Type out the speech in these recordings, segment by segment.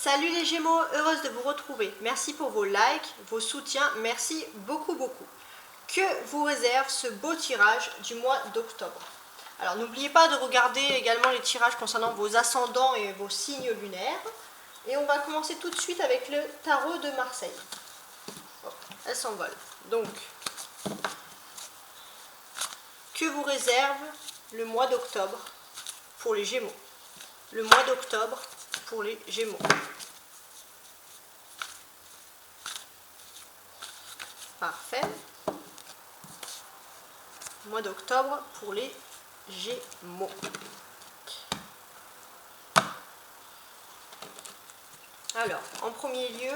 Salut les Gémeaux, heureuse de vous retrouver. Merci pour vos likes, vos soutiens, merci beaucoup. Que vous réserve ce beau tirage du mois d'octobre? Alors n'oubliez pas de regarder également les tirages concernant vos ascendants et vos signes lunaires. Et on va commencer tout de suite avec le tarot de Marseille. Bon, elle s'envole. Donc, que vous réserve le mois d'octobre pour les Gémeaux? Le mois d'octobre pour les Gémeaux. Parfait. Mois d'octobre pour les Gémeaux. Alors, en premier lieu,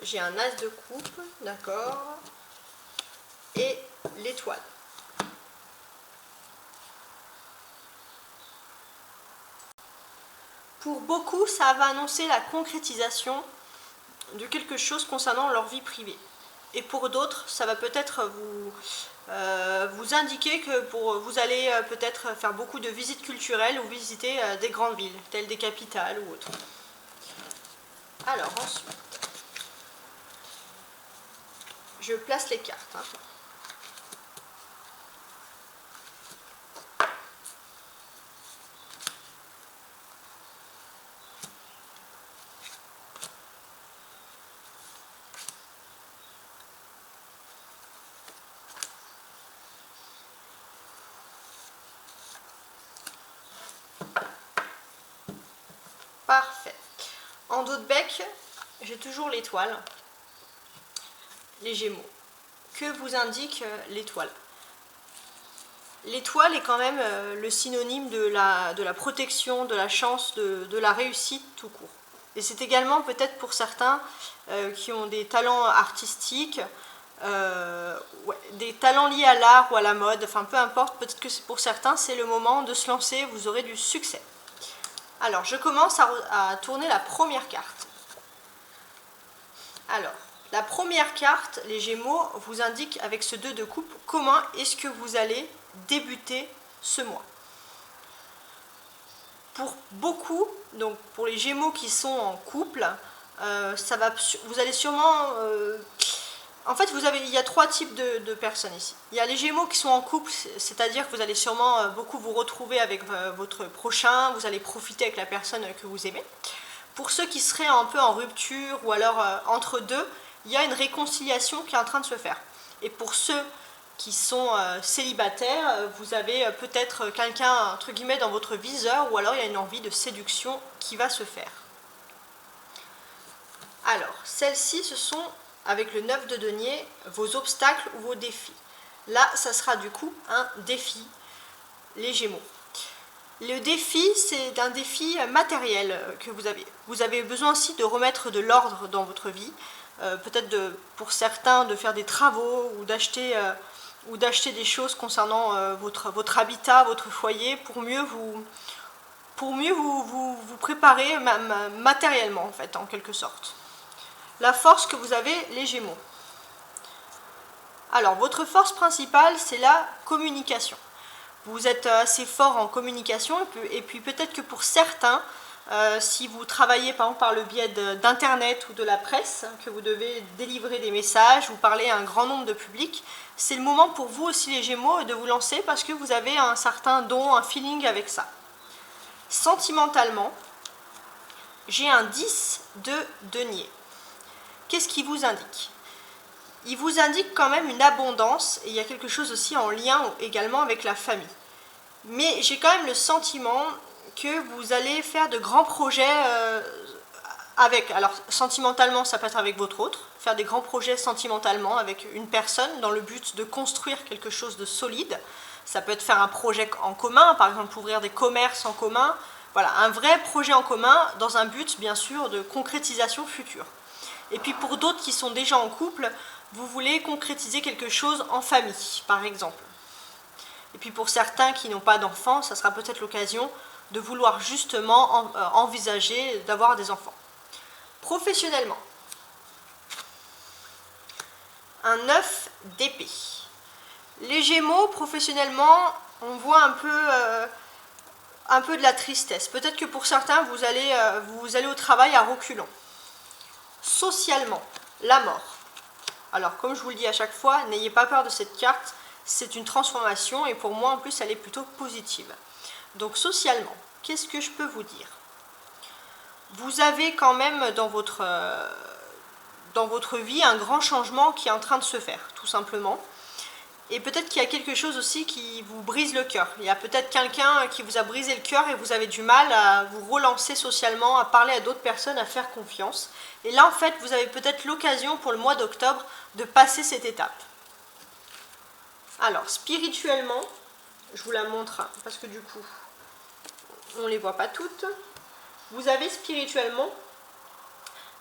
j'ai un as de coupe, d'accord, et l'étoile. Pour beaucoup, ça va annoncer la concrétisation de quelque chose concernant leur vie privée. Et pour d'autres, ça va peut-être vous indiquer que vous allez peut-être faire beaucoup de visites culturelles ou visiter des grandes villes, telles des capitales ou autres. Alors ensuite, je place les cartes. Parfait. En dos de bec, j'ai toujours l'étoile. Les Gémeaux. Que vous indique l'étoile? L'étoile est quand même le synonyme de la protection, de la chance, de la réussite tout court. Et c'est également peut-être pour certains qui ont des talents artistiques, des talents liés à l'art ou à la mode, enfin peu importe, peut-être que pour certains c'est le moment de se lancer, vous aurez du succès. Alors je commence à tourner la première carte. Alors, la première carte, les Gémeaux, vous indique avec ce 2 de coupe comment est-ce que vous allez débuter ce mois. Pour beaucoup, donc pour les Gémeaux qui sont en couple, vous allez sûrement... en fait, il y a 3 types de personnes ici. Il y a les Gémeaux qui sont en couple, c'est-à-dire que vous allez sûrement beaucoup vous retrouver avec votre prochain, vous allez profiter avec la personne que vous aimez. Pour ceux qui seraient un peu en rupture ou alors entre deux, il y a une réconciliation qui est en train de se faire. Et pour ceux qui sont célibataires, vous avez peut-être quelqu'un entre guillemets dans votre viseur ou alors il y a une envie de séduction qui va se faire. Alors, celles-ci, ce sont, avec le 9 de denier, vos obstacles ou vos défis. Là, ça sera du coup un défi, les Gémeaux. Le défi, c'est un défi matériel que vous avez. Vous avez besoin aussi de remettre de l'ordre dans votre vie. Peut-être pour certains de faire des travaux ou d'acheter des choses concernant votre habitat, votre foyer, pour mieux vous préparer matériellement, en fait, en quelque sorte. La force que vous avez, les Gémeaux. Alors, votre force principale, c'est la communication. Vous êtes assez fort en communication et puis peut-être que pour certains, si vous travaillez par exemple par le biais d'internet ou de la presse, que vous devez délivrer des messages ou parler à un grand nombre de publics, c'est le moment pour vous aussi les Gémeaux de vous lancer parce que vous avez un certain don, un feeling avec ça. Sentimentalement, j'ai un 10 de denier. Qu'est-ce qui vous indique ? Il vous indique quand même une abondance et il y a quelque chose aussi en lien également avec la famille. Mais j'ai quand même le sentiment que vous allez faire de grands projets alors sentimentalement ça peut être avec votre autre, faire des grands projets sentimentalement avec une personne dans le but de construire quelque chose de solide. Ça peut être faire un projet en commun, par exemple ouvrir des commerces en commun. Voilà, un vrai projet en commun dans un but bien sûr de concrétisation future. Et puis pour d'autres qui sont déjà en couple, vous voulez concrétiser quelque chose en famille, par exemple. Et puis pour certains qui n'ont pas d'enfants, ça sera peut-être l'occasion de vouloir justement envisager d'avoir des enfants. Professionnellement, un 9 d'épée. Les Gémeaux, professionnellement, on voit un peu un peu de la tristesse. Peut-être que pour certains, vous allez au travail à reculons. Socialement, la mort. Alors, comme je vous le dis à chaque fois, n'ayez pas peur de cette carte. C'est une transformation et pour moi, en plus, elle est plutôt positive. Donc, socialement, qu'est-ce que je peux vous dire? Vous avez quand même dans votre vie un grand changement qui est en train de se faire, tout simplement. Et peut-être qu'il y a quelque chose aussi qui vous brise le cœur. Il y a peut-être quelqu'un qui vous a brisé le cœur et vous avez du mal à vous relancer socialement, à parler à d'autres personnes, à faire confiance. Et là, en fait, vous avez peut-être l'occasion pour le mois d'octobre de passer cette étape. Alors, spirituellement, je vous la montre parce que du coup, on ne les voit pas toutes. Vous avez spirituellement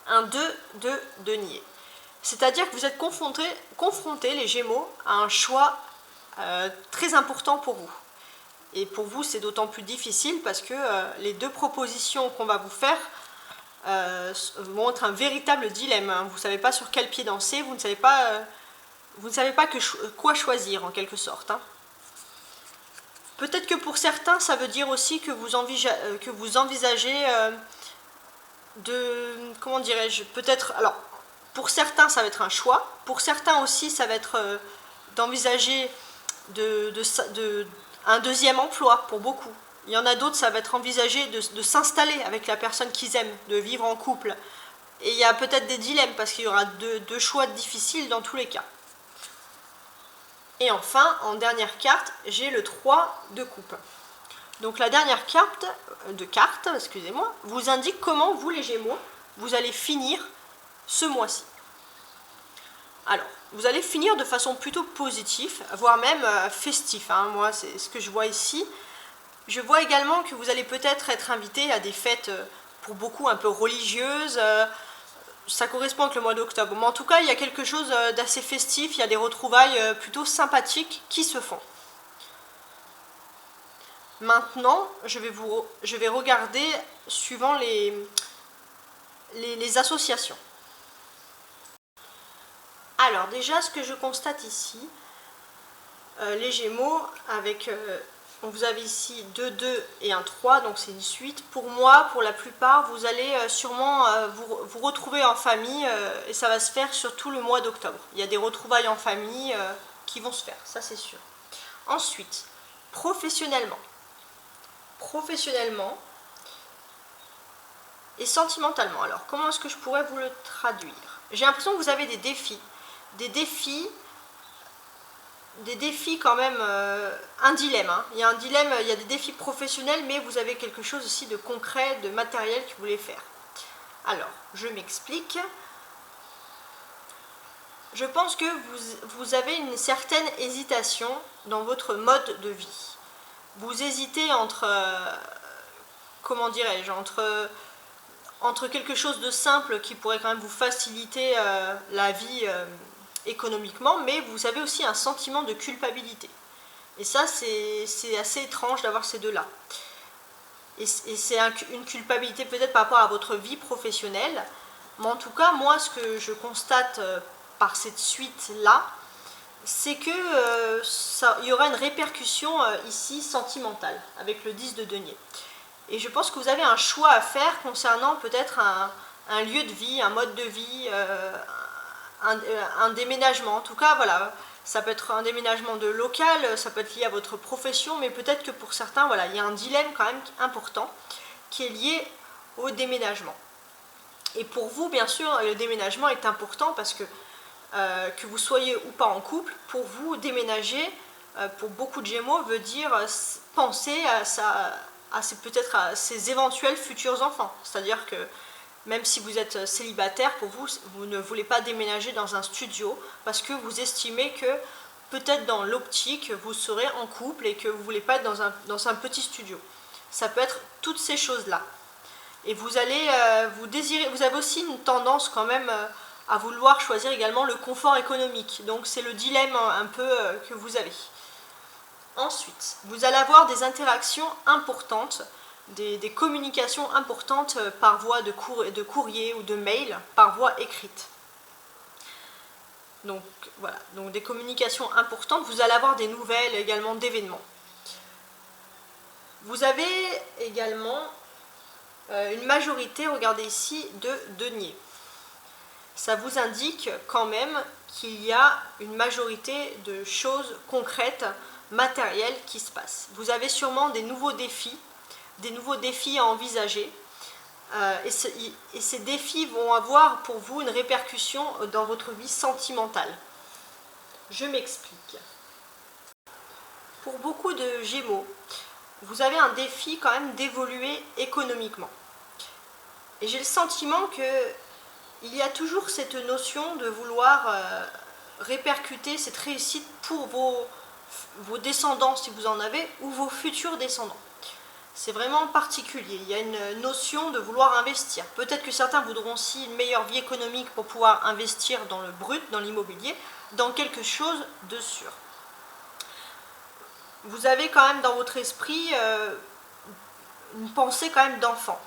un 2 de denier. C'est-à-dire que vous êtes confrontés, les Gémeaux, à un choix très important pour vous. Et pour vous, c'est d'autant plus difficile parce que les deux propositions qu'on va vous faire montrent un véritable dilemme. Hein. Vous ne savez pas sur quel pied danser, vous ne savez pas quoi choisir en quelque sorte. Hein. Peut-être que pour certains, ça veut dire aussi que vous envisagez comment dirais-je, peut-être, alors, pour certains, ça va être un choix, pour certains aussi, ça va être d'envisager un deuxième emploi, pour beaucoup. Il y en a d'autres, ça va être envisager de s'installer avec la personne qu'ils aiment, de vivre en couple. Et il y a peut-être des dilemmes, parce qu'il y aura deux choix difficiles dans tous les cas. Et enfin, en dernière carte, j'ai le 3 de coupe. Donc la dernière carte, excusez-moi, vous indique comment vous, les Gémeaux, vous allez finir ce mois-ci. Alors, vous allez finir de façon plutôt positive, voire même festif. Hein. Moi, c'est ce que je vois ici. Je vois également que vous allez peut-être être invité à des fêtes pour beaucoup un peu religieuses. Ça correspond avec le mois d'octobre. Mais en tout cas, il y a quelque chose d'assez festif. Il y a des retrouvailles plutôt sympathiques qui se font. Maintenant, je vais regarder suivant les associations. Alors déjà, ce que je constate ici, les Gémeaux, vous avez ici 2, 2 et un 3, donc c'est une suite. Pour moi, pour la plupart, vous allez sûrement vous retrouver en famille et ça va se faire sur tout le mois d'octobre. Il y a des retrouvailles en famille qui vont se faire, ça c'est sûr. Ensuite, professionnellement et sentimentalement. Alors, comment est-ce que je pourrais vous le traduire? J'ai l'impression que vous avez des défis quand même, un dilemme. Hein. Il y a un dilemme, il y a des défis professionnels, mais vous avez quelque chose aussi de concret, de matériel que vous voulez faire. Alors, je m'explique. Je pense que vous avez une certaine hésitation dans votre mode de vie. Vous hésitez entre, comment dirais-je, entre quelque chose de simple qui pourrait quand même vous faciliter la vie économiquement, mais vous avez aussi un sentiment de culpabilité. Et ça, c'est assez étrange d'avoir ces deux-là. Et c'est une culpabilité peut-être par rapport à votre vie professionnelle, mais en tout cas, moi, ce que je constate par cette suite-là, c'est que il y aura une répercussion ici sentimentale avec le 10 de denier. Et je pense que vous avez un choix à faire concernant peut-être un lieu de vie, un mode de vie, un déménagement. En tout cas, voilà, ça peut être un déménagement de local, ça peut être lié à votre profession, mais peut-être que pour certains, voilà, il y a un dilemme quand même important qui est lié au déménagement. Et pour vous, bien sûr, le déménagement est important parce que vous soyez ou pas en couple, pour vous, déménager, pour beaucoup de Gémeaux, veut dire penser peut-être à ses éventuels futurs enfants. C'est-à-dire que même si vous êtes célibataire, pour vous, vous ne voulez pas déménager dans un studio parce que vous estimez que peut-être dans l'optique, vous serez en couple et que vous ne voulez pas être dans un petit studio. Ça peut être toutes ces choses-là. Et vous avez aussi une tendance quand même à vouloir choisir également le confort économique. Donc c'est le dilemme un peu que vous avez. Ensuite, vous allez avoir des interactions importantes, des communications importantes par voie de courrier ou de mail, par voie écrite. Donc voilà, donc des communications importantes, vous allez avoir des nouvelles également d'événements. Vous avez également une majorité, regardez ici, de deniers. Ça vous indique quand même qu'il y a une majorité de choses concrètes, matérielles qui se passent. Vous avez sûrement des nouveaux défis à envisager. Et ces défis vont avoir pour vous une répercussion dans votre vie sentimentale. Je m'explique. Pour beaucoup de Gémeaux, vous avez un défi quand même d'évoluer économiquement. Et j'ai le sentiment qu'il y a toujours cette notion de vouloir répercuter cette réussite pour vos descendants si vous en avez, ou vos futurs descendants. C'est vraiment particulier, il y a une notion de vouloir investir. Peut-être que certains voudront aussi une meilleure vie économique pour pouvoir investir dans le brut, dans l'immobilier, dans quelque chose de sûr. Vous avez quand même dans votre esprit une pensée quand même d'enfant.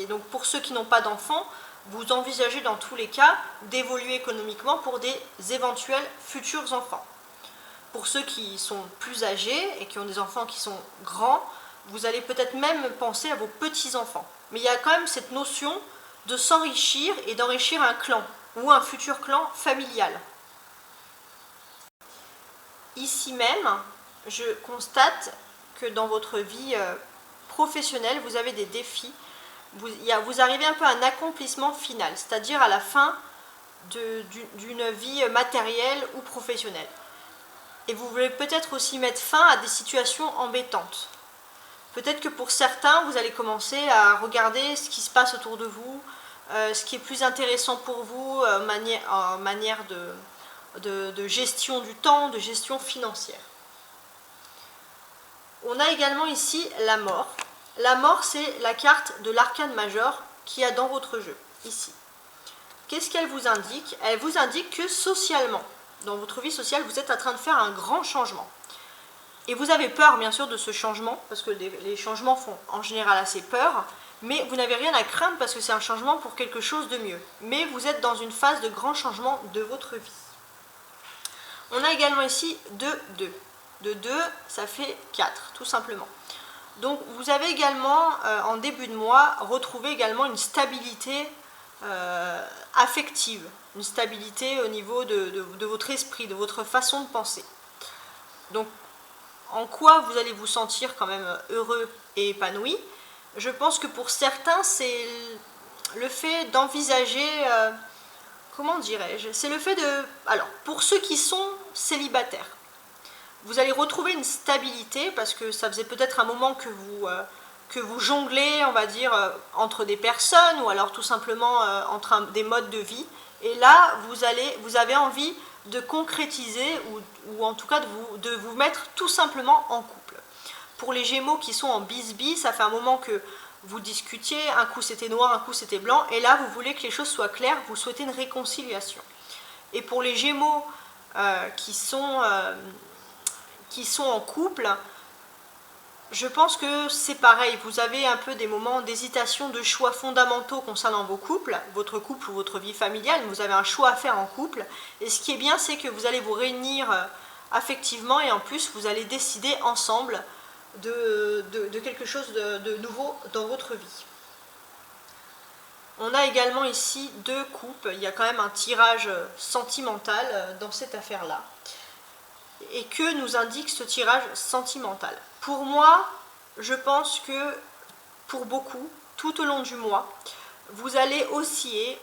Donc pour ceux qui n'ont pas d'enfants, vous envisagez dans tous les cas d'évoluer économiquement pour des éventuels futurs enfants. Pour ceux qui sont plus âgés et qui ont des enfants qui sont grands, vous allez peut-être même penser à vos petits-enfants. Mais il y a quand même cette notion de s'enrichir et d'enrichir un clan ou un futur clan familial. Ici même, je constate que dans votre vie professionnelle, vous avez des défis. Vous arrivez un peu à un accomplissement final, c'est-à-dire à la fin d'une vie matérielle ou professionnelle. Et vous voulez peut-être aussi mettre fin à des situations embêtantes. Peut-être que pour certains, vous allez commencer à regarder ce qui se passe autour de vous, ce qui est plus intéressant pour vous en manière de gestion du temps, de gestion financière. On a également ici la mort. La mort, c'est la carte de l'arcane majeur qu'il y a dans votre jeu, ici. Qu'est-ce qu'elle vous indique? Elle vous indique que socialement, dans votre vie sociale, vous êtes en train de faire un grand changement. Et vous avez peur, bien sûr, de ce changement, parce que les changements font en général assez peur, mais vous n'avez rien à craindre parce que c'est un changement pour quelque chose de mieux. Mais vous êtes dans une phase de grand changement de votre vie. On a également ici 2, 2. De 2, ça fait 4, tout simplement. Donc vous avez également, en début de mois, retrouvé également une stabilité affective, une stabilité au niveau de votre esprit, de votre façon de penser. Donc, en quoi vous allez vous sentir quand même heureux et épanoui? Je pense que pour certains, c'est le fait d'envisager, comment dirais-je? C'est le fait de... Alors, pour ceux qui sont célibataires, vous allez retrouver une stabilité parce que ça faisait peut-être un moment que vous jonglez, on va dire, entre des personnes ou alors tout simplement entre des modes de vie. Et là, vous avez envie de concrétiser ou en tout cas de vous mettre tout simplement en couple. Pour les Gémeaux qui sont en bisbis, ça fait un moment que vous discutiez, un coup c'était noir, un coup c'était blanc, et là vous voulez que les choses soient claires, vous souhaitez une réconciliation. Et pour les Gémeaux qui sont en couple, je pense que c'est pareil, vous avez un peu des moments d'hésitation, de choix fondamentaux concernant vos couples, votre couple ou votre vie familiale, vous avez un choix à faire en couple, et ce qui est bien, c'est que vous allez vous réunir affectivement, et en plus, vous allez décider ensemble de quelque chose de nouveau dans votre vie. On a également ici 2 coupes, il y a quand même un tirage sentimental dans cette affaire-là. Et que nous indique ce tirage sentimental? Pour moi, je pense que pour beaucoup, tout au long du mois, vous allez osciller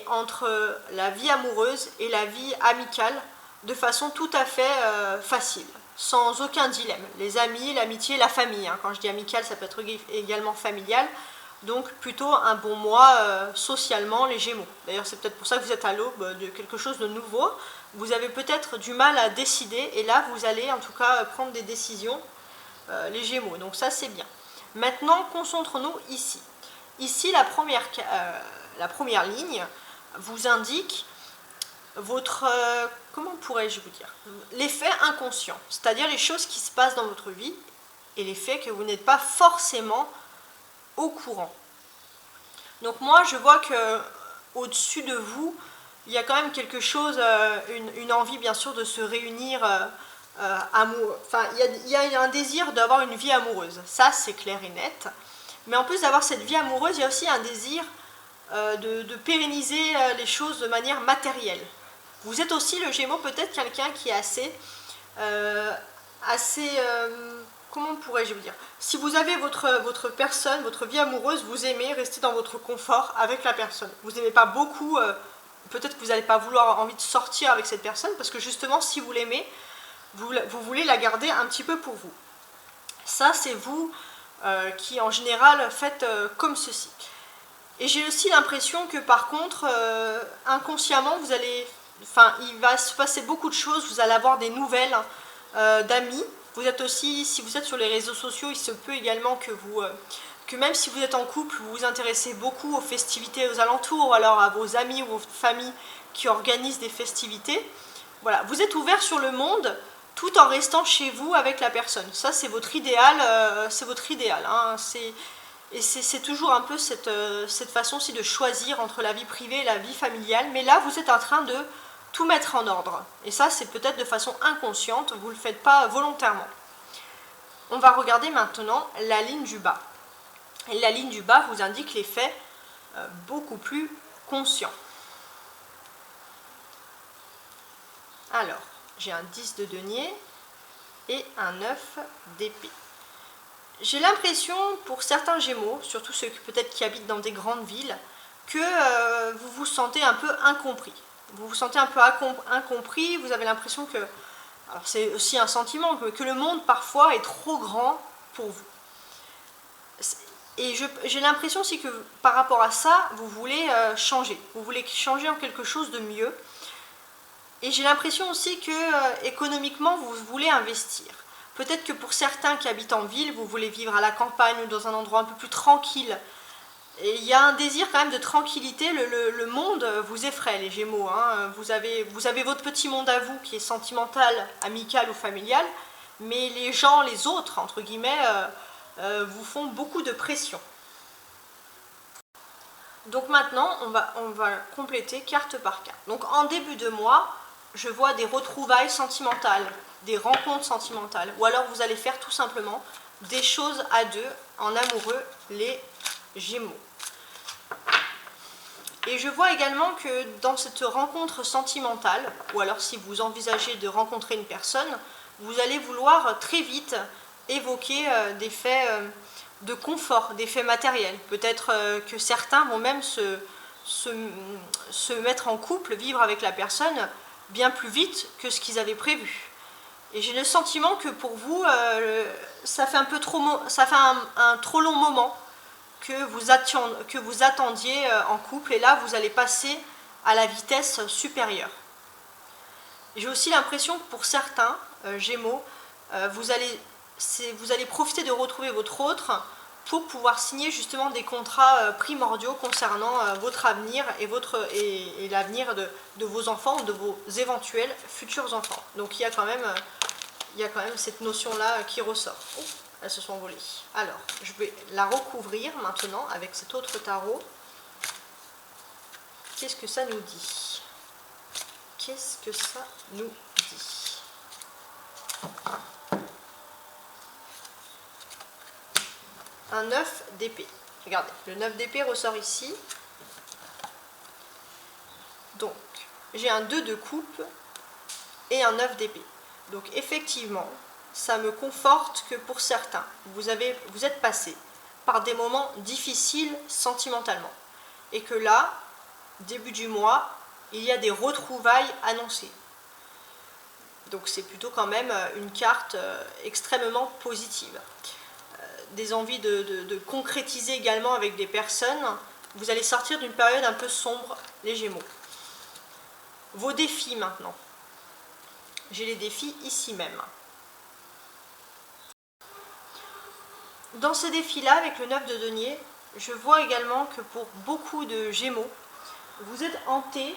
entre la vie amoureuse et la vie amicale de façon tout à fait facile, sans aucun dilemme. Les amis, l'amitié, la famille. Quand je dis amicale, ça peut être également familial. Donc plutôt un bon mois socialement, les Gémeaux. D'ailleurs, c'est peut-être pour ça que vous êtes à l'aube de quelque chose de nouveau. Vous avez peut-être du mal à décider, et là, vous allez en tout cas prendre des décisions, les Gémeaux. Donc ça, c'est bien. Maintenant, concentrons-nous ici. Ici, la première ligne vous indique votre, comment pourrais-je vous dire, l'effet inconscient, c'est-à-dire les choses qui se passent dans votre vie et les faits que vous n'êtes pas forcément au courant. Donc moi, je vois que au-dessus de vous, il y a quand même quelque chose, une envie bien sûr de se réunir enfin, il y a un désir d'avoir une vie amoureuse, ça c'est clair et net. Mais en plus d'avoir cette vie amoureuse, il y a aussi un désir de pérenniser les choses de manière matérielle. Vous êtes aussi le Gémeaux, peut-être quelqu'un qui est assez comment pourrais-je vous dire, si vous avez votre personne, votre vie amoureuse, vous aimez rester dans votre confort avec la personne. Vous n'aimez pas beaucoup, peut-être que vous n'allez pas vouloir envie de sortir avec cette personne, parce que justement, si vous l'aimez, vous voulez la garder un petit peu pour vous. Ça, c'est vous qui, en général, faites comme ceci. Et j'ai aussi l'impression que, par contre, inconsciemment, il va se passer beaucoup de choses, vous allez avoir des nouvelles d'amis. Vous êtes aussi, si vous êtes sur les réseaux sociaux, il se peut également que même si vous êtes en couple, vous vous intéressez beaucoup aux festivités aux alentours, ou alors à vos amis ou vos familles qui organisent des festivités. Voilà, vous êtes ouvert sur le monde tout en restant chez vous avec la personne. Ça, c'est votre idéal, hein. Et c'est toujours un peu cette façon-ci de choisir entre la vie privée et la vie familiale. Mais là, vous êtes en train de tout mettre en ordre. Et ça, c'est peut-être de façon inconsciente, vous ne le faites pas volontairement. On va regarder maintenant la ligne du bas. Et la ligne du bas vous indique les faits beaucoup plus conscients. Alors, j'ai un 10 de denier et un 9 d'épée. J'ai l'impression, pour certains Gémeaux, surtout ceux peut-être qui habitent dans des grandes villes, que vous vous sentez un peu incompris. Vous vous sentez un peu incompris, vous avez l'impression que, alors c'est aussi un sentiment, que le monde parfois est trop grand pour vous. Et j'ai l'impression aussi que par rapport à ça, vous voulez changer. Vous voulez changer en quelque chose de mieux. Et j'ai l'impression aussi que économiquement, vous voulez investir. Peut-être que pour certains qui habitent en ville, vous voulez vivre à la campagne ou dans un endroit un peu plus tranquille. Et il y a un désir quand même de tranquillité, le monde vous effraie les Gémeaux, hein. Vous avez votre petit monde à vous qui est sentimental, amical ou familial, mais les gens, les autres, entre guillemets, vous font beaucoup de pression. Donc maintenant, on va compléter carte par carte. Donc en début de mois, je vois des retrouvailles sentimentales, des rencontres sentimentales, ou alors vous allez faire tout simplement des choses à deux, en amoureux, les Gémeaux. Et je vois également que dans cette rencontre sentimentale, ou alors si vous envisagez de rencontrer une personne, vous allez vouloir très vite évoquer des faits de confort, des faits matériels. Peut-être que certains vont même se mettre en couple, vivre avec la personne bien plus vite que ce qu'ils avaient prévu. Et j'ai le sentiment que pour vous, ça fait un trop long moment que vous attendiez en couple, et là vous allez passer à la vitesse supérieure. J'ai aussi l'impression que pour certains Gémeaux, vous allez profiter de retrouver votre autre pour pouvoir signer justement des contrats primordiaux concernant votre avenir et l'avenir de vos enfants ou de vos éventuels futurs enfants. Donc il y a quand même cette notion-là qui ressort. Oh, elles se sont envolées. Alors, je vais la recouvrir maintenant avec cet autre tarot. Qu'est-ce que ça nous dit? Qu'est-ce que ça nous dit? Un 9 d'épée. Regardez, le 9 d'épée ressort ici. Donc, j'ai un 2 de coupe et un 9 d'épée. Donc, effectivement, ça me conforte que pour certains, vous êtes passé par des moments difficiles sentimentalement. Et que là, début du mois, il y a des retrouvailles annoncées. Donc, c'est plutôt quand même une carte extrêmement positive. Des envies de concrétiser également avec des personnes. Vous allez sortir d'une période un peu sombre, les Gémeaux. Vos défis maintenant. J'ai les défis ici même. Dans ces défis-là, avec le 9 de denier, je vois également que pour beaucoup de Gémeaux, vous êtes hanté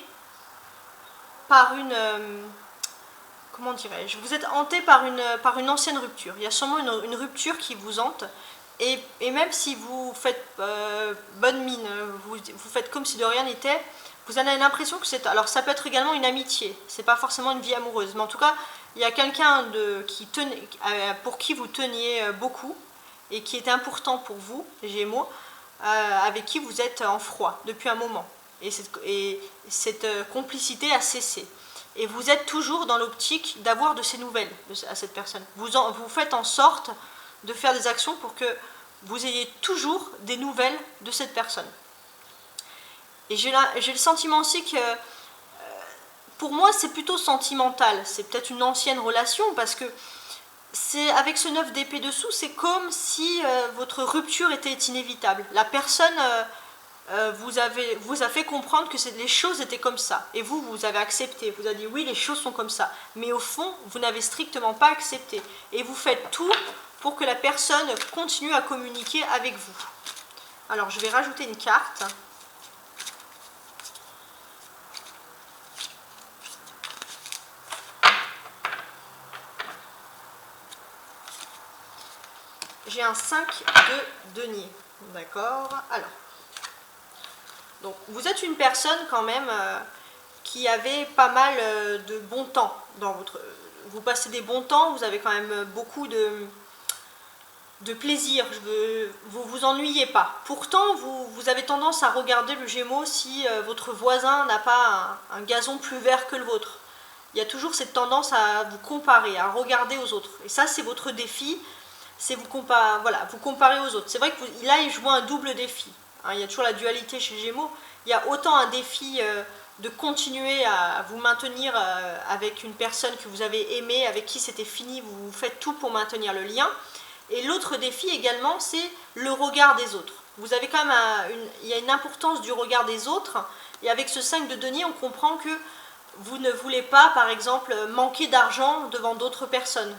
par une... comment dirais-je? Vous êtes hanté par une ancienne rupture. Il y a sûrement une rupture qui vous hante. Et même si vous faites bonne mine, vous faites comme si de rien n'était, vous en avez l'impression que c'est... Alors ça peut être également une amitié, c'est pas forcément une vie amoureuse, mais en tout cas, il y a quelqu'un pour qui vous teniez beaucoup et qui était important pour vous, Gémeaux, avec qui vous êtes en froid depuis un moment. Et cette complicité a cessé. Et vous êtes toujours dans l'optique d'avoir de ces nouvelles à cette personne. Vous faites en sorte de faire des actions pour que vous ayez toujours des nouvelles de cette personne. Et j'ai le sentiment aussi que, pour moi, c'est plutôt sentimental. C'est peut-être une ancienne relation, parce que avec ce 9 d'épée dessous, c'est comme si votre rupture était inévitable. La personne vous a fait comprendre que les choses étaient comme ça. Et vous avez accepté. Vous avez dit oui, les choses sont comme ça. Mais au fond, vous n'avez strictement pas accepté. Et vous faites tout pour que la personne continue à communiquer avec vous. Alors, je vais rajouter une carte. J'ai un 5 de denier. D'accord. Alors, donc, vous êtes une personne quand même qui avait pas mal de bon temps dans votre... Vous passez des bons temps, vous avez quand même beaucoup de plaisir, vous vous ennuyez pas. Pourtant, vous avez tendance à regarder le Gémeaux si votre voisin n'a pas un gazon plus vert que le vôtre. Il y a toujours cette tendance à vous comparer, à regarder aux autres. Et ça, c'est votre défi, c'est vous comparer aux autres. C'est vrai que là, il joue un double défi. Il y a toujours la dualité chez Gémeaux. Il y a autant un défi de continuer à vous maintenir avec une personne que vous avez aimée, avec qui c'était fini, vous faites tout pour maintenir le lien. Et l'autre défi également, c'est le regard des autres. Vous avez quand même il y a une importance du regard des autres. Et avec ce 5 de denier, on comprend que vous ne voulez pas, par exemple, manquer d'argent devant d'autres personnes.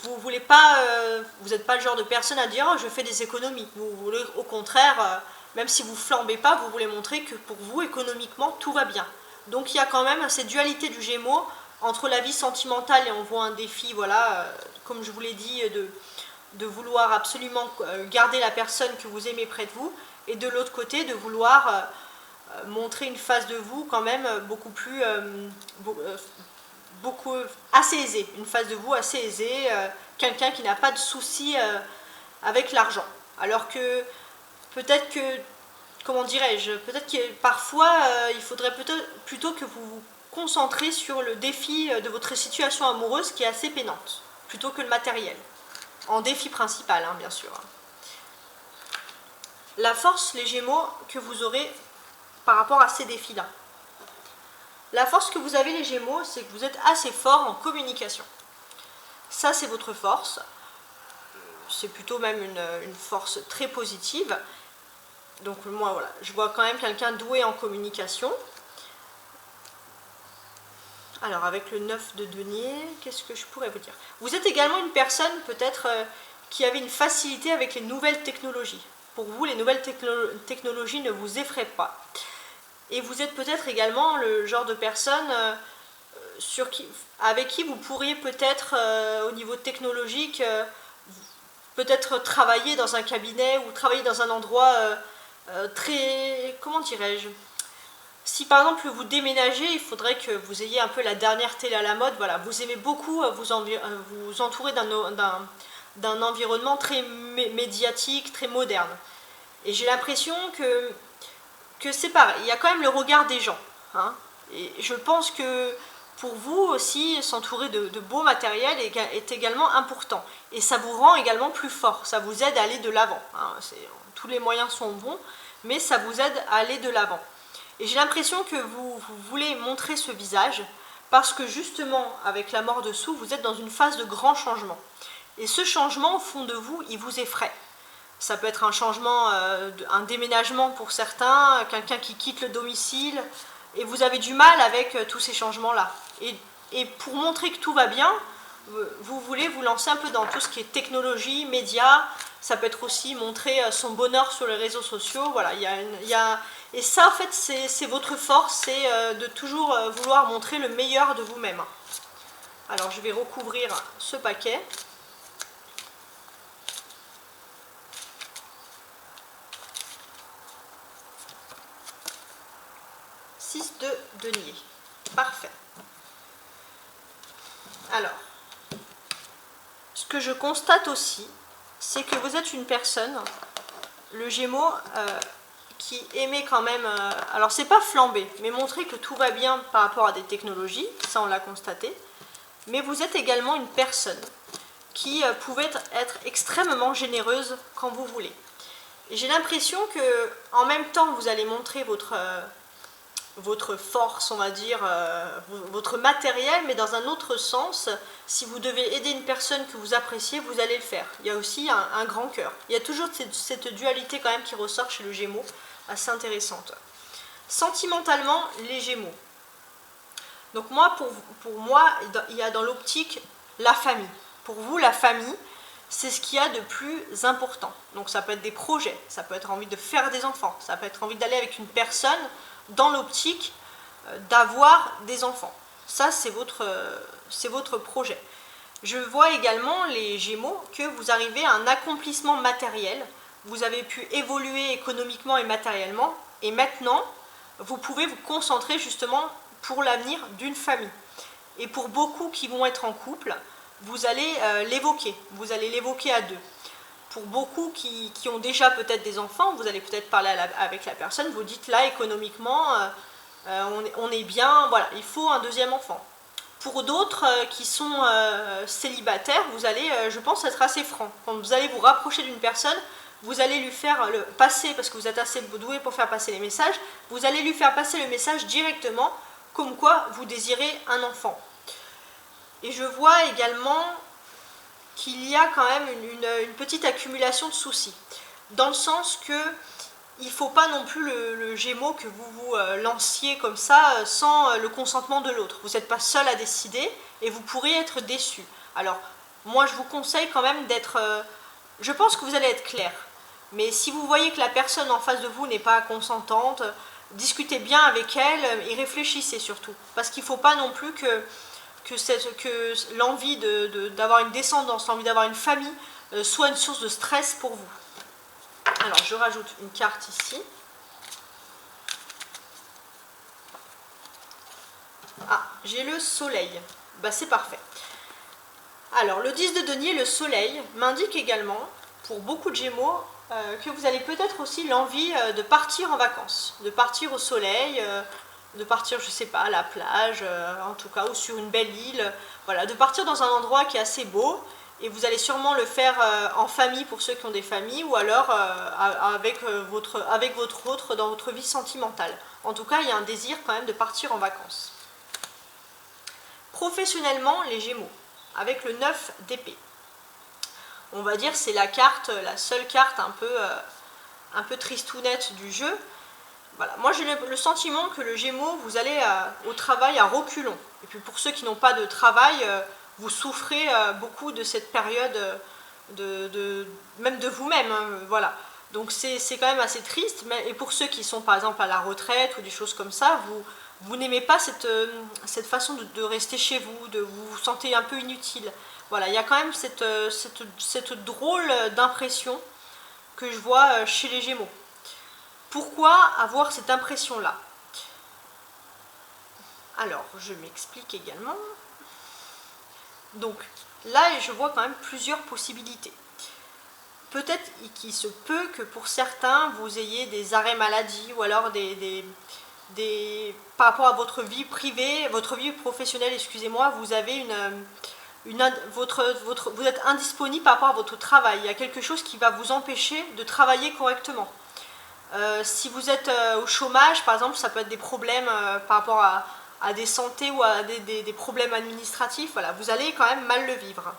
Vous voulez pas, vous n'êtes pas le genre de personne à dire oh, je fais des économies. Vous voulez au contraire, même si vous flambez pas, vous voulez montrer que pour vous économiquement tout va bien. Donc il y a quand même cette dualité du Gémeaux entre la vie sentimentale et on voit un défi, voilà, comme je vous l'ai dit, de vouloir absolument garder la personne que vous aimez près de vous, et de l'autre côté de vouloir montrer une face de vous quand même beaucoup plus assez aisée, une face de vous assez aisée, quelqu'un qui n'a pas de soucis avec l'argent. Alors que peut-être que, comment dirais-je, peut-être que parfois il faudrait plutôt que vous vous concentrez sur le défi de votre situation amoureuse qui est assez peinante, plutôt que le matériel. En défi principal, hein, bien sûr. La force, les Gémeaux, que vous aurez par rapport à ces défis-là. La force que vous avez, les Gémeaux, c'est que vous êtes assez fort en communication. Ça, c'est votre force. C'est plutôt même une force très positive. Donc moi, voilà, je vois quand même quelqu'un doué en communication. Alors, avec le 9 de denier, qu'est-ce que je pourrais vous dire? Vous êtes également une personne, peut-être, qui avait une facilité avec les nouvelles technologies. Pour vous, les nouvelles technologies ne vous effraient pas. Et vous êtes peut-être également le genre de personne avec qui vous pourriez peut-être, au niveau technologique, peut-être travailler dans un cabinet ou travailler dans un endroit très... Comment dirais-je? Si par exemple vous déménagez, il faudrait que vous ayez un peu la dernière télé à la mode. Voilà, vous aimez beaucoup vous entourer d'un environnement très médiatique, très moderne. Et j'ai l'impression que c'est pareil, il y a quand même le regard des gens. Hein, et je pense que pour vous aussi, s'entourer de beau matériel est également important. Et ça vous rend également plus fort, ça vous aide à aller de l'avant. Hein, tous les moyens sont bons, mais ça vous aide à aller de l'avant. Et j'ai l'impression que vous voulez montrer ce visage parce que justement, avec la mort dessous, vous êtes dans une phase de grand changement. Et ce changement, au fond de vous, il vous effraie. Ça peut être un changement, un déménagement pour certains, quelqu'un qui quitte le domicile, et vous avez du mal avec tous ces changements-là. Et pour montrer que tout va bien, vous voulez vous lancer un peu dans tout ce qui est technologie, médias. Ça peut être aussi montrer son bonheur sur les réseaux sociaux. Voilà, et ça, en fait, c'est votre force, c'est de toujours vouloir montrer le meilleur de vous-même. Alors, je vais recouvrir ce paquet. de denier. Parfait. Alors, ce que je constate aussi, c'est que vous êtes une personne, le Gémeaux, qui aimait quand même, alors c'est pas flamber, mais montrer que tout va bien par rapport à des technologies, ça on l'a constaté, mais vous êtes également une personne qui pouvait être extrêmement généreuse quand vous voulez. Et j'ai l'impression que en même temps vous allez montrer votre force, on va dire, votre matériel, mais dans un autre sens, si vous devez aider une personne que vous appréciez, vous allez le faire. Il y a aussi un grand cœur. Il y a toujours cette dualité quand même qui ressort chez le Gémeaux, assez intéressante. Sentimentalement, les Gémeaux. Donc moi, pour moi, il y a dans l'optique la famille. Pour vous, la famille, c'est ce qu'il y a de plus important. Donc ça peut être des projets, ça peut être envie de faire des enfants, ça peut être envie d'aller avec une personne dans l'optique d'avoir des enfants. Ça, c'est votre projet. Je vois également, les Gémeaux, que vous arrivez à un accomplissement matériel. Vous avez pu évoluer économiquement et matériellement, et maintenant, vous pouvez vous concentrer justement pour l'avenir d'une famille. Et pour beaucoup qui vont être en couple, vous allez l'évoquer à deux. Pour beaucoup qui ont déjà peut-être des enfants, vous allez peut-être parler avec la personne, vous dites là économiquement, on est bien, voilà, il faut un deuxième enfant. Pour d'autres qui sont célibataires, vous allez, je pense, être assez franc. Quand vous allez vous rapprocher d'une personne, vous allez lui faire passer, parce que vous êtes assez doué pour faire passer les messages, vous allez lui faire passer le message directement, comme quoi vous désirez un enfant. Et je vois également qu'il y a quand même une petite accumulation de soucis. Dans le sens que il ne faut pas non plus le Gémeaux que vous vous lanciez comme ça sans le consentement de l'autre. Vous n'êtes pas seul à décider et vous pourriez être déçu. Alors, moi je vous conseille quand même d'être... je pense que vous allez être clair. Mais si vous voyez que la personne en face de vous n'est pas consentante, discutez bien avec elle et réfléchissez surtout. Parce qu'il ne faut pas non plus que l'envie d'avoir une descendance, l'envie d'avoir une famille, soit une source de stress pour vous. Alors, je rajoute une carte ici. Ah, j'ai le soleil. Bah, c'est parfait. Alors, le 10 de denier, le soleil, m'indique également, pour beaucoup de Gémeaux, que vous allez peut-être aussi l'envie de partir en vacances, de partir au soleil, de partir, je sais pas, à la plage, en tout cas, ou sur une belle île, voilà, de partir dans un endroit qui est assez beau, et vous allez sûrement le faire en famille pour ceux qui ont des familles, ou alors avec votre autre dans votre vie sentimentale. En tout cas, il y a un désir quand même de partir en vacances. Professionnellement, les Gémeaux, avec le 9 d'épée. On va dire c'est la seule carte un peu tristounette du jeu. Voilà. Moi j'ai le sentiment que le Gémeaux, vous allez au travail à reculons. Et puis pour ceux qui n'ont pas de travail, vous souffrez beaucoup de cette période, même de vous-même. Hein, voilà. Donc c'est quand même assez triste. Et pour ceux qui sont par exemple à la retraite ou des choses comme ça, vous n'aimez pas cette façon de rester chez vous, de vous sentir un peu inutile. Voilà, il y a quand même cette drôle d'impression que je vois chez les Gémeaux. Pourquoi avoir cette impression-là? Alors, je m'explique également. Donc, là, je vois quand même plusieurs possibilités. Peut-être qu'il se peut que pour certains, vous ayez des arrêts maladie ou alors par rapport à votre vie privée, votre vie professionnelle, excusez-moi, vous avez vous êtes indisponible par rapport à votre travail. Il y a quelque chose qui va vous empêcher de travailler correctement. Si vous êtes au chômage, par exemple, ça peut être des problèmes par rapport à des santé ou à des problèmes administratifs. Voilà, vous allez quand même mal le vivre.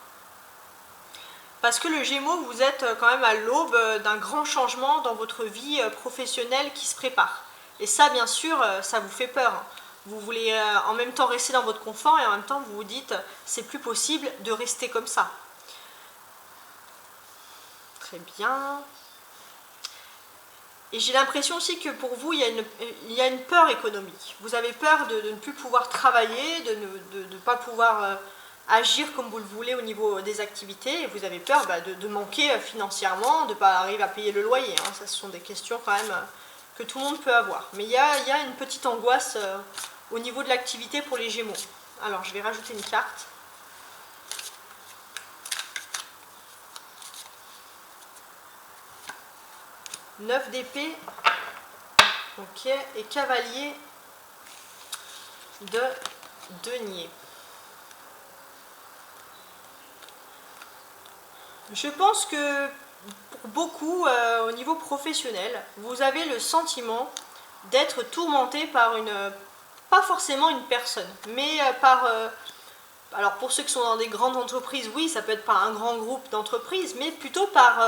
Parce que le Gémeaux, vous êtes quand même à l'aube d'un grand changement dans votre vie professionnelle qui se prépare. Et ça, bien sûr, ça vous fait peur. Vous voulez en même temps rester dans votre confort et en même temps vous vous dites c'est plus possible de rester comme ça. Très bien. Et j'ai l'impression aussi que pour vous, il y a une peur économique. Vous avez peur de ne plus pouvoir travailler, de ne pas pouvoir agir comme vous le voulez au niveau des activités. Et vous avez peur de manquer financièrement, de ne pas arriver à payer le loyer. Hein. Ça, ce sont des questions quand même que tout le monde peut avoir. Mais il y a une petite angoisse au niveau de l'activité pour les Gémeaux. Alors, je vais rajouter une carte. Neuf d'épée, ok, et cavalier de denier. Je pense que pour beaucoup, au niveau professionnel, vous avez le sentiment d'être tourmenté par pas forcément une personne, mais alors pour ceux qui sont dans des grandes entreprises, oui, ça peut être par un grand groupe d'entreprises, mais plutôt par,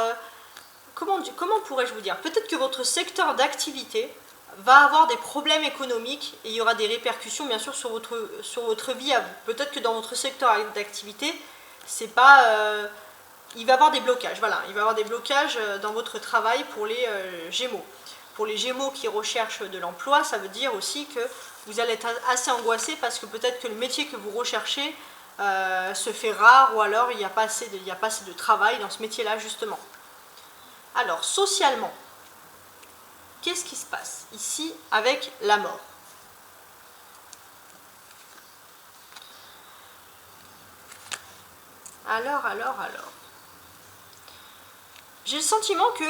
comment pourrais-je vous dire, peut-être que votre secteur d'activité va avoir des problèmes économiques et il y aura des répercussions bien sûr sur votre vie à vous. Peut-être que dans votre secteur d'activité, c'est pas... il va y avoir des blocages, voilà, il va y avoir des blocages dans votre travail pour les Gémeaux. Pour les Gémeaux qui recherchent de l'emploi, ça veut dire aussi que vous allez être assez angoissé parce que peut-être que le métier que vous recherchez se fait rare ou alors il n'y a pas assez de travail dans ce métier-là justement. Alors, socialement, qu'est-ce qui se passe ici avec la mort? Alors. J'ai le sentiment que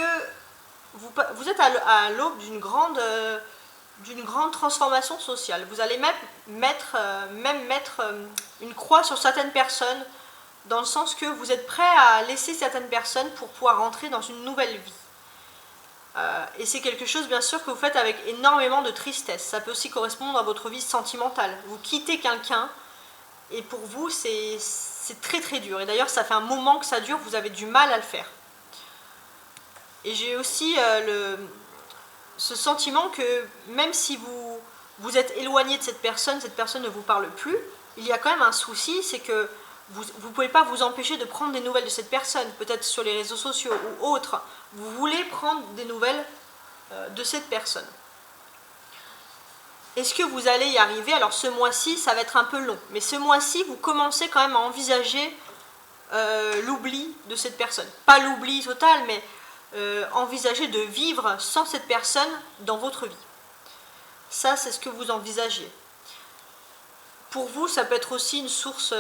vous êtes à l'aube d'une grande transformation sociale. Vous allez même mettre une croix sur certaines personnes, dans le sens que vous êtes prêt à laisser certaines personnes pour pouvoir rentrer dans une nouvelle vie. Et c'est quelque chose bien sûr que vous faites avec énormément de tristesse. Ça peut aussi correspondre à votre vie sentimentale. Vous quittez quelqu'un et pour vous c'est très très dur. Et d'ailleurs ça fait un moment que ça dure, vous avez du mal à le faire. Et j'ai aussi ce sentiment que même si vous êtes éloigné de cette personne ne vous parle plus, il y a quand même un souci, c'est que vous ne pouvez pas vous empêcher de prendre des nouvelles de cette personne, peut-être sur les réseaux sociaux ou autres. Vous voulez prendre des nouvelles de cette personne. Est-ce que vous allez y arriver? Alors ce mois-ci, ça va être un peu long, mais ce mois-ci, vous commencez quand même à envisager l'oubli de cette personne. Pas l'oubli total, mais envisager de vivre sans cette personne dans votre vie. Ça, c'est ce que vous envisagez. Pour vous, ça peut être aussi une source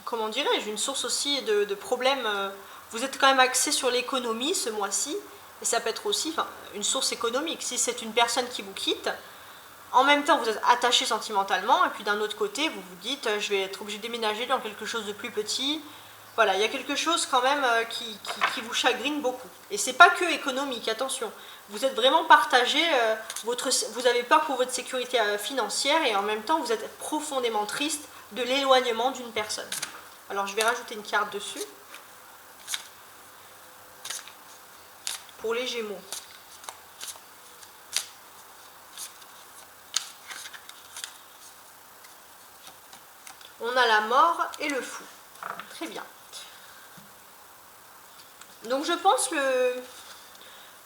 comment dirais-je, une source aussi de problèmes. Vous êtes quand même axé sur l'économie ce mois-ci, et ça peut être aussi une source économique. Si c'est une personne qui vous quitte, en même temps vous êtes attaché sentimentalement, et puis d'un autre côté, vous vous dites, je vais être obligé de déménager dans quelque chose de plus petit. Voilà, il y a quelque chose quand même qui vous chagrine beaucoup. Et c'est pas que économique, attention. Vous êtes vraiment partagé, vous avez peur pour votre sécurité financière et en même temps vous êtes profondément triste de l'éloignement d'une personne. Alors je vais rajouter une carte dessus. Pour les Gémeaux. On a la mort et le fou. Très bien. Donc je pense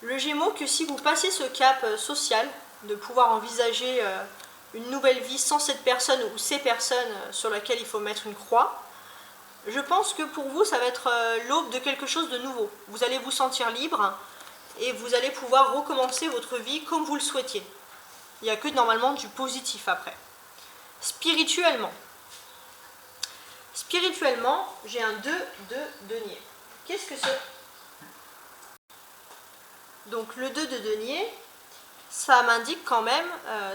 le Gémeaux que si vous passez ce cap social, de pouvoir envisager une nouvelle vie sans cette personne ou ces personnes sur laquelle il faut mettre une croix, je pense que pour vous ça va être l'aube de quelque chose de nouveau. Vous allez vous sentir libre et vous allez pouvoir recommencer votre vie comme vous le souhaitiez. Il n'y a que normalement du positif après. Spirituellement, j'ai un 2 de denier. Qu'est-ce que c'est? Donc le 2 de denier, ça m'indique quand même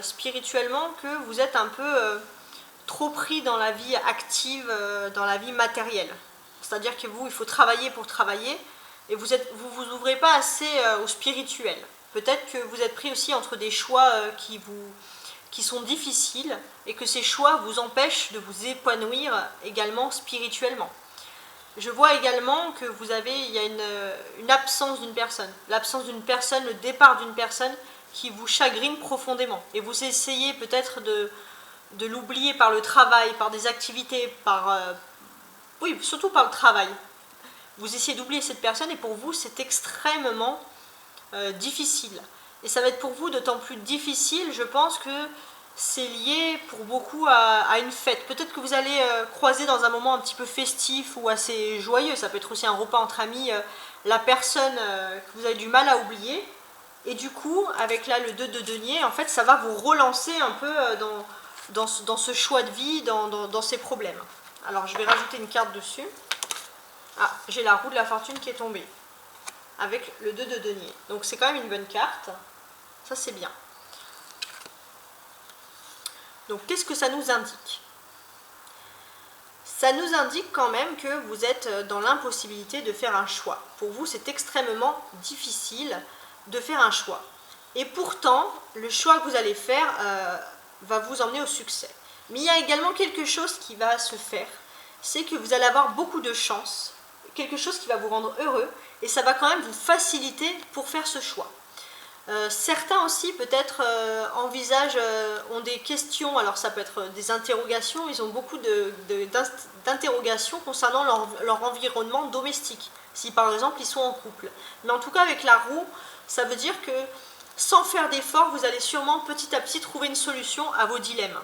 spirituellement que vous êtes un peu trop pris dans la vie active, dans la vie matérielle. C'est-à-dire que vous, il faut travailler pour travailler et vous ouvrez pas assez au spirituel. Peut-être que vous êtes pris aussi entre des choix qui sont difficiles et que ces choix vous empêchent de vous épanouir également spirituellement. Je vois également que il y a une absence d'une personne. L'absence d'une personne, le départ d'une personne qui vous chagrine profondément. Et vous essayez peut-être de l'oublier par le travail, par des activités, oui, surtout par le travail. Vous essayez d'oublier cette personne et pour vous, c'est extrêmement difficile. Et ça va être pour vous d'autant plus difficile, je pense, que c'est lié pour beaucoup à une fête. Peut-être que vous allez croiser dans un moment un petit peu festif ou assez joyeux. Ça peut être aussi un repas entre amis, la personne que vous avez du mal à oublier. Et du coup, avec là le 2 de denier, en fait, ça va vous relancer un peu dans ce choix de vie, dans ces problèmes. Alors, je vais rajouter une carte dessus. Ah, j'ai la roue de la fortune qui est tombée, avec le 2 de denier. Donc, c'est quand même une bonne carte. Ça, c'est bien. Donc, qu'est-ce que ça nous indique? Ça nous indique quand même que vous êtes dans l'impossibilité de faire un choix. Pour vous, c'est extrêmement difficile de faire un choix. Et pourtant, le choix que vous allez faire va vous emmener au succès. Mais il y a également quelque chose qui va se faire, c'est que vous allez avoir beaucoup de chance, quelque chose qui va vous rendre heureux, et ça va quand même vous faciliter pour faire ce choix. Certains aussi peut-être envisagent, ont des questions, alors ça peut être des interrogations, ils ont beaucoup d'interrogations concernant leur environnement domestique, si par exemple ils sont en couple. Mais en tout cas avec la roue, ça veut dire que sans faire d'effort, vous allez sûrement petit à petit trouver une solution à vos dilemmes.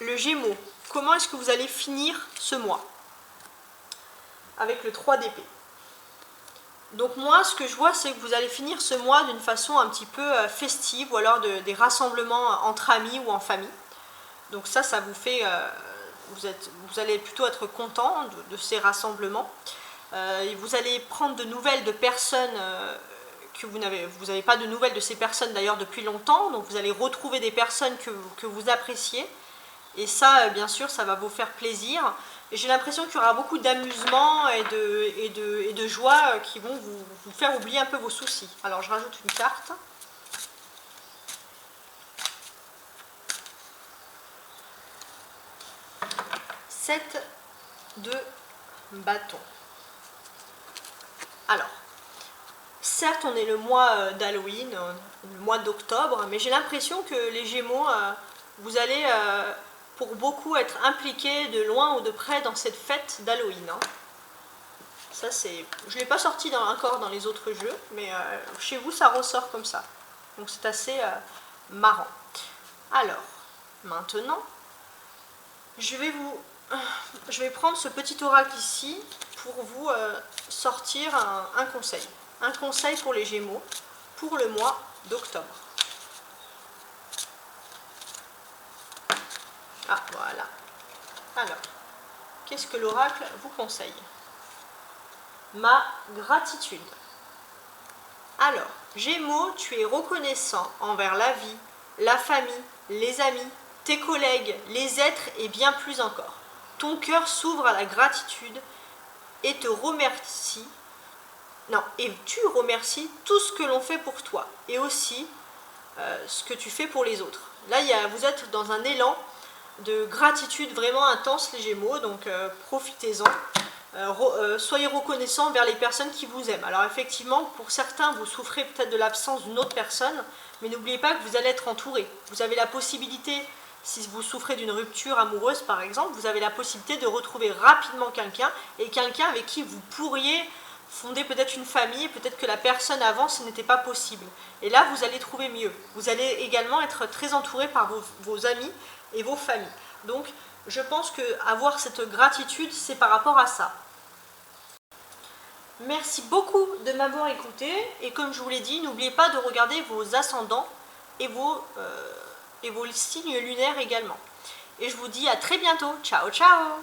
Le Gémeaux, comment est-ce que vous allez finir ce mois? Avec le 3 d'épée. Donc moi, ce que je vois, c'est que vous allez finir ce mois d'une façon un petit peu festive, ou alors des rassemblements entre amis ou en famille. Donc ça vous fait... vous allez plutôt être content de ces rassemblements. Et vous allez prendre de nouvelles de personnes que vous n'avez pas de nouvelles de ces personnes d'ailleurs depuis longtemps. Donc vous allez retrouver des personnes que vous appréciez. Et ça, bien sûr, ça va vous faire plaisir. Et j'ai l'impression qu'il y aura beaucoup d'amusement et de joie qui vont vous faire oublier un peu vos soucis. Alors, je rajoute une carte. Sept de bâton. Alors, certes, on est le mois d'Halloween, le mois d'octobre, mais j'ai l'impression que les Gémeaux, vous allez... pour beaucoup être impliqués de loin ou de près dans cette fête d'Halloween. Hein. Ça c'est, je ne l'ai pas sorti encore dans les autres jeux, mais chez vous ça ressort comme ça. Donc c'est assez marrant. Alors, maintenant, je vais prendre ce petit oracle ici pour vous sortir un conseil. Un conseil pour les Gémeaux pour le mois d'octobre. Ah, voilà. Alors, qu'est-ce que l'oracle vous conseille? Ma gratitude. Alors, Gémeaux, tu es reconnaissant envers la vie, la famille, les amis, tes collègues, les êtres et bien plus encore. Ton cœur s'ouvre à la gratitude et te remercie. Non, et tu remercies tout ce que l'on fait pour toi et aussi ce que tu fais pour les autres. Là, vous êtes dans un élan de gratitude vraiment intense les Gémeaux, donc profitez-en, soyez reconnaissants vers les personnes qui vous aiment. Alors effectivement, pour certains, vous souffrez peut-être de l'absence d'une autre personne, mais n'oubliez pas que vous allez être entouré. Vous avez la possibilité, si vous souffrez d'une rupture amoureuse par exemple, vous avez la possibilité de retrouver rapidement quelqu'un, et quelqu'un avec qui vous pourriez fonder peut-être une famille, peut-être que la personne avant, ce n'était pas possible. Et là, vous allez trouver mieux. Vous allez également être très entouré par vos amis et vos familles. Donc, je pense qu'avoir cette gratitude, c'est par rapport à ça. Merci beaucoup de m'avoir écouté. Et comme je vous l'ai dit, n'oubliez pas de regarder vos ascendants et vos signes lunaires également. Et je vous dis à très bientôt. Ciao, ciao!